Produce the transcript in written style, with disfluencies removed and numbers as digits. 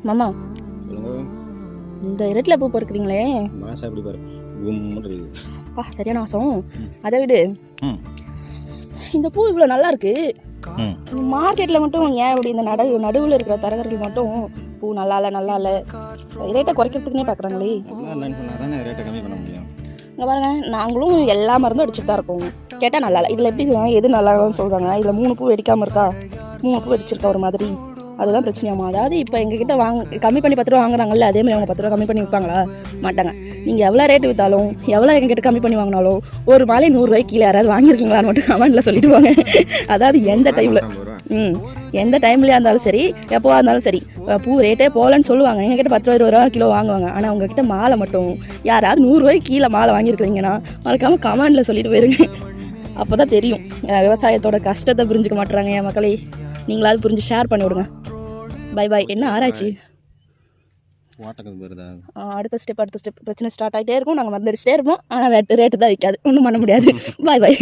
மாமா சொல்லுங்க. இந்த இரட்டில் பூ பொறுக்கிறீங்களே மாசம் எப்படி பாரு கும்முன்னு இருக்குது. பா சரியான வாசம். அதை விடு, ம் இந்த பூ இவ்வளோ நல்லா இருக்கு. ம் மார்க்கெட்டில் மட்டும் ஏன் இப்படி இந்த நடுவில் இருக்கிற தரகர்கள் மட்டும் பூ நல்லா இல்லை ரேட்டை குறைக்கிறதுக்குன்னே பார்க்குறாங்களே. நல்லா இல்லைன்னு சொன்னால் தானே ரேட்டை கம்மி பண்ண முடியும். இங்கே பாருங்க, நாங்களும் எல்லா மருந்தும் அடிச்சுட்டு தான் இருக்கோம். கேட்டால் நல்லா இல்லை. இதில் எப்படி எது நல்லா இல்லைன்னு சொல்கிறாங்க. இதில் 3 பூ வெடிக்காமல் இருக்கா, 3 பூ வெடிச்சிருக்கா ஒரு மாதிரி. அதுதான் பிரச்சனையாமா. அதாவது இப்போ எங்ககிட்ட கம்மி பண்ணி 10 ரூபா வாங்குறாங்கல்ல, அதேமாதிரி அவங்க 10 ரூபா கம்மி பண்ணி விற்பாங்களா? மாட்டாங்க. நீங்கள் எவ்வளோ ரேட்டு விற்றாலும் எவ்வளோ எங்ககிட்ட கம்மி பண்ணி வாங்கினாலும் ஒரு மாலை 100 ரூபாய்க்கு கீழே யாராவது வாங்கியிருக்கீங்களான்னு மட்டும் கமெண்ட்டில் சொல்லிட்டு போங்க. அதாவது எந்த டைமில் எந்த டைம்லையாக இருந்தாலும் சரி, எப்போவா இருந்தாலும் சரி, பூ ரேட்டே போகலன்னு சொல்லுவாங்க. எங்ககிட்ட 10 ரூபா 20 ரூபா கிலோ வாங்குவாங்க. ஆனால் உங்ககிட்ட மாலை மட்டும் யாராவது 100 ரூபாய்க்கு கீழே மாலை வாங்கியிருக்கிறீங்கன்னா மறக்காமல் கமெண்ட்டில் சொல்லிட்டு போயிருங்க. அப்போ தான் தெரியும் விவசாயத்தோட கஷ்டத்தை புரிஞ்சுக்க மாட்டுறாங்க என் மக்களே. நீங்களாவது புரிஞ்சு ஷேர் பண்ணி விடுங்க. Bye bye. என்ன ஆராய்ச்சி அடுத்த ஸ்டெப் பிரச்சனை ஸ்டார்ட் ஆகிட்டே இருக்கும். நாங்கள் மறந்துடிச்சிட்டே இருப்போம். ஆனால் ரேட்டு தான் விற்காது, ஒன்றும் பண்ண முடியாது. பாய் பாய்.